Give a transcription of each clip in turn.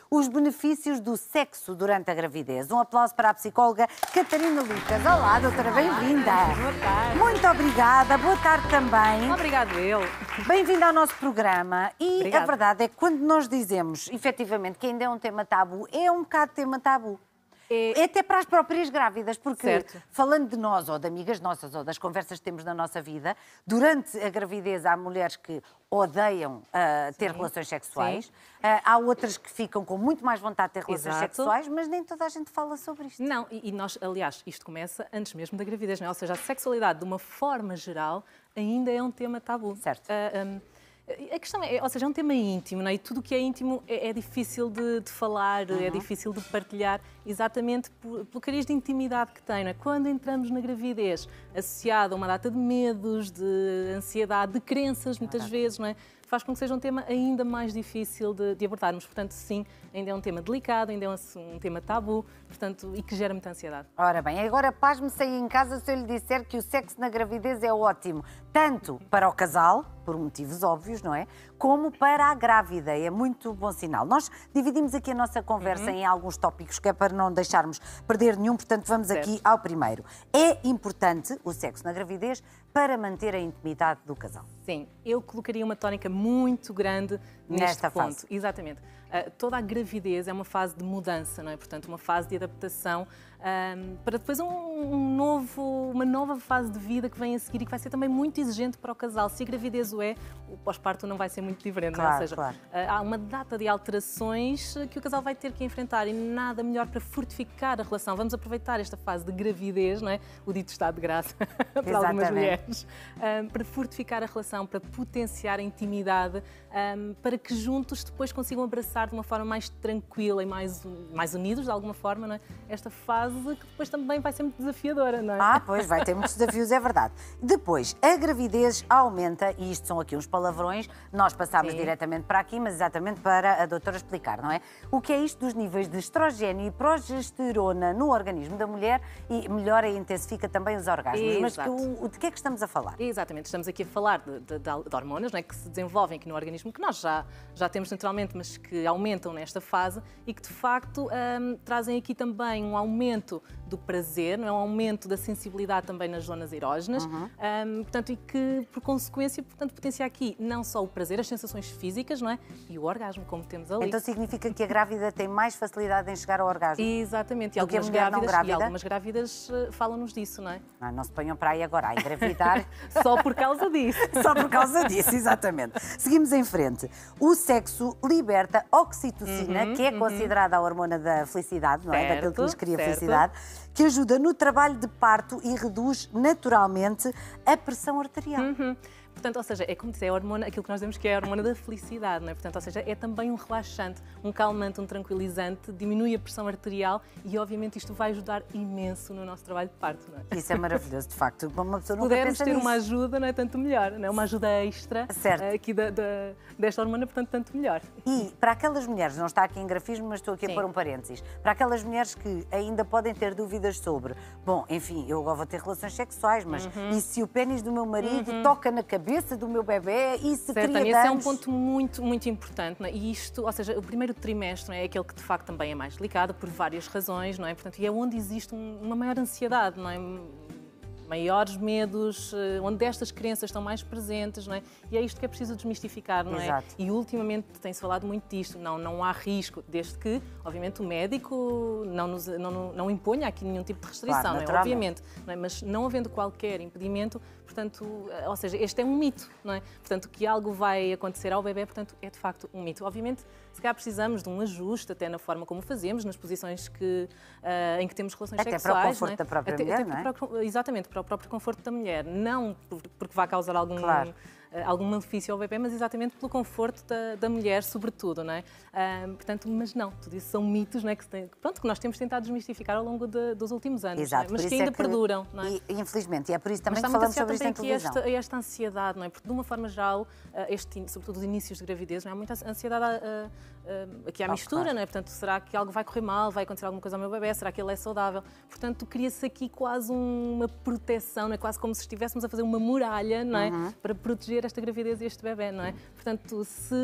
Os benefícios do sexo durante a gravidez. Um aplauso para a psicóloga Catarina Lucas. Olá, doutora, bem-vinda. Boa tarde. Muito obrigada, boa tarde também. Obrigado, eu. Bem-vinda ao nosso programa. E Obrigada. a verdade é que quando nós dizemos, efetivamente, que ainda é um tema tabu, é um bocado tema tabu. É até para as próprias grávidas, porque Certo. falando de nós, ou de amigas nossas, ou das conversas que temos na nossa vida, durante a gravidez há mulheres que odeiam ter relações sexuais, há outras que ficam com muito mais vontade de ter relações Exato. sexuais, mas nem toda a gente fala sobre isto. Não, e nós, aliás, isto começa antes mesmo da gravidez, não é? Ou seja, a sexualidade, de uma forma geral, ainda é um tema tabu. Certo. A questão é, ou seja, é um tema íntimo, não é? E tudo o que é íntimo é difícil de falar, é difícil de partilhar, exatamente pelo cariz de intimidade que tem, não é? Quando entramos na gravidez, associado a uma data de medos, de ansiedade, de crenças, muitas vezes, não é? Faz com que seja um tema ainda mais difícil de abordarmos. Portanto, sim, ainda é um tema delicado, ainda é um tema tabu, portanto, e que gera muita ansiedade. Ora bem, agora pasme se aí em casa se eu lhe disser que o sexo na gravidez é ótimo, tanto para o casal, por motivos óbvios, não é? Como para a grávida, é muito bom sinal. Nós dividimos aqui a nossa conversa em alguns tópicos, que é para não deixarmos perder nenhum, portanto vamos aqui ao primeiro. É importante o sexo na gravidez para manter a intimidade do casal? Sim, eu colocaria uma tónica muito grande neste ponto. fase. Exatamente. Toda a gravidez é uma fase de mudança, não é? Portanto, uma fase de adaptação para depois uma nova fase de vida que vem a seguir e que vai ser também muito exigente para o casal. Se a gravidez o é, o pós-parto não vai ser muito diferente, não é? Ou seja, há uma data de alterações que o casal vai ter que enfrentar e nada melhor para fortificar a relação. Vamos aproveitar esta fase de gravidez, não é? O dito estado de graça para algumas mulheres, para fortificar a relação, para potenciar a intimidade, para que juntos depois consigam abraçar de uma forma mais tranquila e mais unidos, de alguma forma, não é? Esta fase que depois também vai ser muito desafiadora, não é? Pois, vai ter muitos desafios, é verdade. Depois, a gravidez aumenta, e isto são aqui uns palavrões, nós passámos diretamente para aqui, mas exatamente para a doutora explicar, não é? O que é isto dos níveis de estrogênio e progesterona no organismo da mulher e melhora e intensifica também os orgasmos. Exato. Mas de que é que estamos a falar? Exatamente, estamos aqui a falar de hormonas, não é, que se desenvolvem aqui no organismo, que nós já temos naturalmente, mas que aumentam nesta fase e que de facto trazem aqui também um aumento do prazer, não é? Um aumento da sensibilidade também nas zonas erógenas, portanto, e que por consequência, portanto, potencia aqui não só o prazer, as sensações físicas, não é? E o orgasmo, como temos ali. Então significa que a grávida tem mais facilidade em chegar ao orgasmo? Exatamente, do que a mulher não grávida? E algumas grávidas falam-nos disso, não é? Não se ponham para aí agora a engravidar. Só por causa disso. Só por causa disso, exatamente. Seguimos em frente. O sexo liberta oxitocina, que é considerada a hormona da felicidade, não é? Certo, Daquilo que nos cria certo. felicidade, que ajuda no trabalho de parto e reduz naturalmente a pressão arterial. Portanto, ou seja, é como dizer, é a hormona, aquilo que nós dizemos que é a hormona da felicidade, não é? Portanto, ou seja, é também um relaxante, um calmante, um tranquilizante, diminui a pressão arterial e, obviamente, isto vai ajudar imenso no nosso trabalho de parto, não é? Isso é maravilhoso, de facto. Uma pessoa nunca Pudermos pensa ter nisso. uma ajuda, não é? Tanto melhor, não é? Uma ajuda extra aqui desta hormona, portanto, tanto melhor. E para aquelas mulheres, não está aqui em grafismo, mas estou aqui a Sim. pôr um parênteses, para aquelas mulheres que ainda podem ter dúvidas sobre, bom, enfim, eu agora vou ter relações sexuais, mas e se o pênis do meu marido toca na cabeça do meu bebê e se Certo, cria Tânia, esse é um danos? ponto muito importante, não é? E isto, ou seja, o primeiro trimestre, não é aquele que de facto também é mais delicado por várias razões, não é? Portanto, e é onde existe uma maior ansiedade, não é? Maiores medos, onde estas crenças estão mais presentes, não é? E é isto que é preciso desmistificar, não é? Exato. E ultimamente tem-se falado muito disto, não há risco, desde que, obviamente, o médico não imponha aqui nenhum tipo de restrição, Claro, não é? naturalmente. Obviamente, não é? Mas não havendo qualquer impedimento, portanto, ou seja, este é um mito, não é? Portanto, que algo vai acontecer ao bebê, portanto, é de facto um mito. Obviamente, se calhar precisamos de um ajuste até na forma como fazemos, nas posições em que temos relações Até sexuais. para o conforto não é? da própria mulher, não é? Exatamente, para o próprio conforto da mulher. Não porque vá causar algum malefício ao bebê, mas exatamente pelo conforto da mulher, sobretudo, não é? Portanto, mas não, tudo isso são mitos, não é? Que nós temos tentado desmistificar ao longo dos últimos anos, Exato, não é? Mas por que isso ainda perduram, não é? E, infelizmente, e é por isso também Mas que está muito falamos sobre isto em associado televisão. também esta ansiedade, não é? Porque, de uma forma geral, sobretudo os inícios de gravidez, não é? Há muita ansiedade aqui à mistura, claro. não é? Portanto, será que algo vai correr mal? Vai acontecer alguma coisa ao meu bebê? Será que ele é saudável? Portanto, cria-se aqui quase uma proteção, não é? Quase como se estivéssemos a fazer uma muralha, não é? Para proteger ter esta gravidez e este bebê, não é? Portanto, se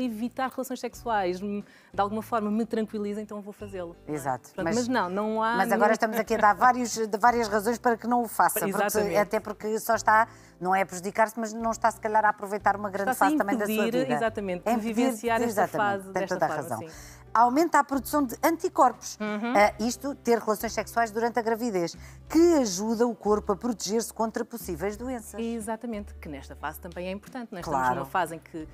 evitar relações sexuais de alguma forma me tranquiliza, então vou fazê-lo. Exato. Portanto, mas não há... Mas agora estamos aqui a dar várias razões para que não o faça. Exatamente. Até porque só está, não é a prejudicar-se, mas não está se calhar a aproveitar uma grande fase também da sua vida. Exatamente, de vivenciar esta fase tem desta toda a forma, razão. sim. Aumenta a produção de anticorpos. Isto, ter relações sexuais durante a gravidez, que ajuda o corpo a proteger-se contra possíveis doenças. Exatamente, que nesta fase também é importante. Nós Claro. estamos numa fase em que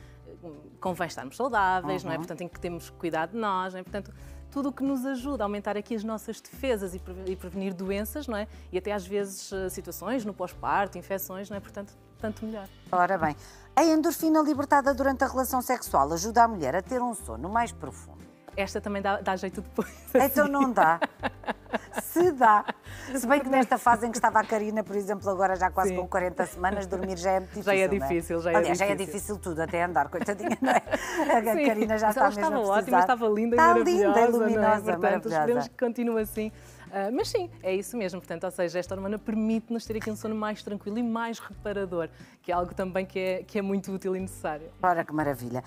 convém estarmos saudáveis, não é? Portanto, em que temos que cuidar de nós, não é? Portanto, tudo o que nos ajuda a aumentar aqui as nossas defesas e prevenir doenças, não é? E até às vezes situações no pós-parto, infecções, não é? Portanto, tanto melhor. Ora bem, a endorfina libertada durante a relação sexual ajuda a mulher a ter um sono mais profundo. Esta também dá jeito depois. Então assim. não dá. Se dá. Se bem que nesta fase em que estava a Karina, por exemplo, agora já quase com 40 semanas, dormir já é muito difícil. Já é difícil, não é? Aliás, já é difícil tudo, até andar, coitadinha, não é? A Sim, Karina já está mesmo estava a precisar. ótima, estava linda e está maravilhosa. Linda, luminosa, não é? Portanto, maravilhosa. esperemos que continue assim. Mas sim, é isso mesmo. Portanto, ou seja, esta hormona permite-nos ter aqui um sono mais tranquilo e mais reparador, que é algo também que é muito útil e necessário. Ora, que maravilha.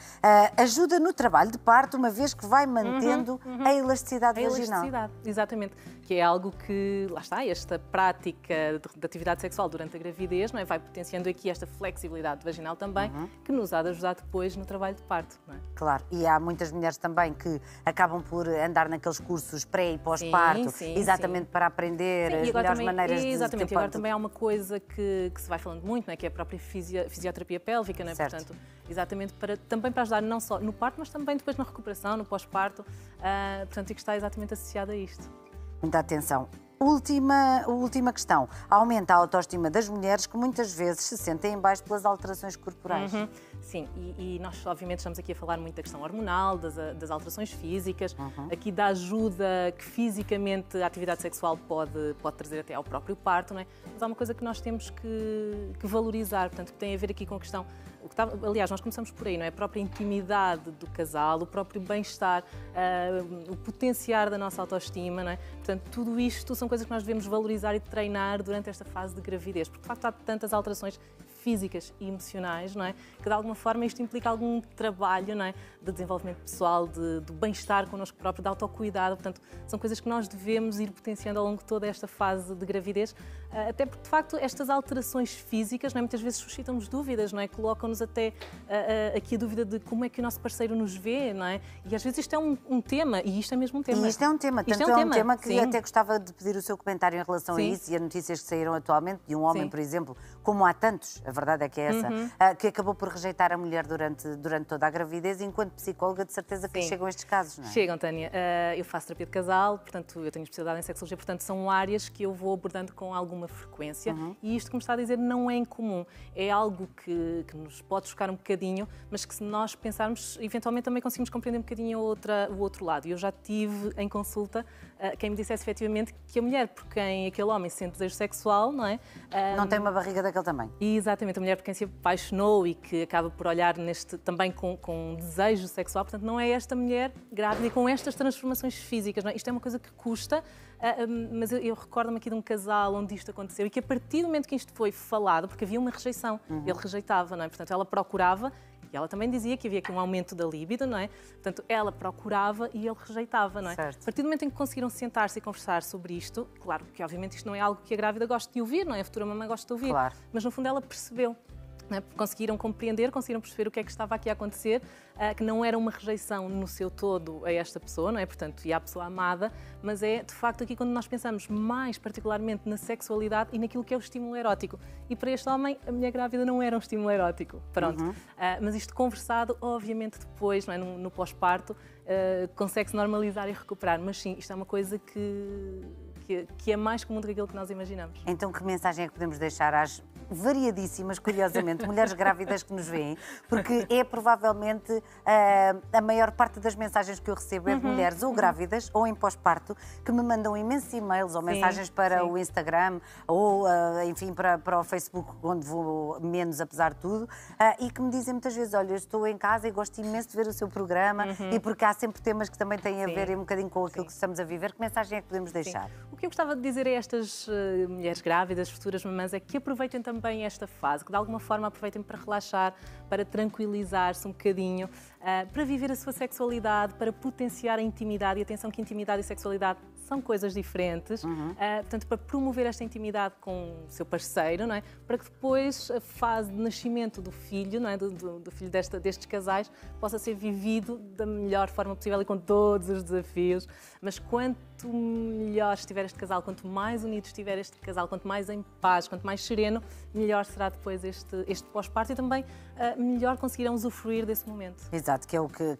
Ajuda no trabalho de parto, uma vez que vai mantendo a elasticidade vaginal. Elasticidade, exatamente. Que é algo que, lá está, esta prática de atividade sexual durante a gravidez, não é? Vai potenciando aqui esta flexibilidade vaginal também, que nos há de ajudar depois no trabalho de parto. Não é? Claro, e há muitas mulheres também que acabam por andar naqueles cursos pré e pós-parto, exatamente para aprender as melhores maneiras de... Exatamente, e agora também há uma coisa que se vai falando muito, não é? Que é a própria fisioterapia pélvica, não é? Certo. Portanto, exatamente também para ajudar não só no parto, mas também depois na recuperação, no pós-parto, portanto, e que está exatamente associado a isto. Muita atenção. Última questão. Aumenta a autoestima das mulheres que muitas vezes se sentem em baixo pelas alterações corporais. Sim, e nós obviamente estamos aqui a falar muito da questão hormonal, das alterações físicas, aqui da ajuda que fisicamente a atividade sexual pode trazer até ao próprio parto, não é? Mas há uma coisa que nós temos que valorizar, portanto, que tem a ver aqui com a questão... Aliás, nós começamos por aí, não é? A própria intimidade do casal, o próprio bem-estar, o potenciar da nossa autoestima, não é? Portanto, tudo isto são coisas que nós devemos valorizar e treinar durante esta fase de gravidez, porque de facto há tantas alterações físicas e emocionais, não é? Que de alguma forma isto implica algum trabalho, não é? De desenvolvimento pessoal, de bem-estar connosco próprio, de autocuidado. Portanto, são coisas que nós devemos ir potenciando ao longo de toda esta fase de gravidez, até porque de facto estas alterações físicas, não é? Muitas vezes suscitam-nos dúvidas, não é? Colocam-nos até aqui a dúvida de como é que o nosso parceiro nos vê, não é? E às vezes isto é um tema, e isto é mesmo um tema. E isto é um tema, tanto é um tema que até gostava de pedir o seu comentário em relação a isso e as notícias que saíram atualmente de um homem, por exemplo, como há tantos, a verdade é que é essa, que acabou por rejeitar a mulher durante toda a gravidez, e enquanto psicóloga de certeza que chegam estes casos, não é? Chegam, Tânia. Eu faço terapia de casal, portanto eu tenho especialidade em sexologia, portanto são áreas que eu vou abordando com alguma frequência e isto que me está a dizer não é incomum, é algo que nos pode chocar um bocadinho, mas que se nós pensarmos, eventualmente também conseguimos compreender um bocadinho o outro lado. E eu já tive em consulta quem me dissesse efetivamente que a mulher por quem aquele homem sente desejo sexual, não é? Não tem uma barriga daquele tamanho. Exatamente, a mulher por quem se apaixonou e que acaba por olhar também com desejo sexual, portanto não é esta mulher grávida e com estas transformações físicas, não é? Isto é uma coisa que custa, mas eu recordo-me aqui de um casal onde isto aconteceu e que a partir do momento que isto foi falado, porque havia uma rejeição, ele rejeitava, não é? Portanto ela procurava. E ela também dizia que havia aqui um aumento da libido, não é? Portanto, ela procurava e ele rejeitava, não é? Certo. A partir do momento em que conseguiram sentar-se e conversar sobre isto, claro que obviamente isto não é algo que a grávida goste de ouvir, não é? A futura mamãe gosta de ouvir. Claro. Mas no fundo ela percebeu. Conseguiram compreender, conseguiram perceber o que é que estava aqui a acontecer, que não era uma rejeição no seu todo a esta pessoa, não é? Portanto, e à pessoa amada, mas é de facto aqui quando nós pensamos mais particularmente na sexualidade e naquilo que é o estímulo erótico. E para este homem, a mulher grávida não era um estímulo erótico. Pronto. Mas isto conversado, obviamente depois, não é? No pós-parto, consegue-se normalizar e recuperar. Mas sim, isto é uma coisa que é mais comum do que aquilo que nós imaginamos. Então, que mensagem é que podemos deixar às variadíssimas, curiosamente, mulheres grávidas que nos veem? Porque é provavelmente a maior parte das mensagens que eu recebo é de mulheres ou grávidas ou em pós-parto que me mandam imensos e-mails ou mensagens para o Instagram ou, enfim, para o Facebook, onde vou menos, apesar de tudo, e que me dizem muitas vezes, olha, eu estou em casa e gosto imenso de ver o seu programa e porque há sempre temas que também têm a ver um bocadinho com aquilo que estamos a viver. Que mensagem é que podemos deixar? O que eu gostava de dizer a estas mulheres grávidas, futuras mamãs, é que aproveitem também também esta fase, que de alguma forma aproveitem para relaxar, para tranquilizar-se um bocadinho, para viver a sua sexualidade, para potenciar a intimidade. E atenção que intimidade e sexualidade são coisas diferentes. Portanto, para promover esta intimidade com o seu parceiro, não é? Para que depois a fase de nascimento do filho, não é? do filho destes casais, possa ser vivido da melhor forma possível e com todos os desafios. Mas quanto melhor estiver este casal, quanto mais unido estiver este casal, quanto mais em paz, quanto mais sereno, melhor será depois este pós-parto e também melhor conseguirão usufruir desse momento. Exato, que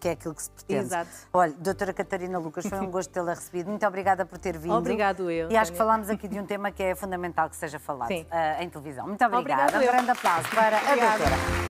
é aquilo que se pretende. Exato. Olha, doutora Catarina Lucas, foi um gosto tê-la recebido. Muito obrigada por ter vindo. Obrigado eu. E acho que falámos aqui de um tema que é fundamental que seja falado em televisão. Muito obrigada. Obrigado, um grande aplauso para a doutora.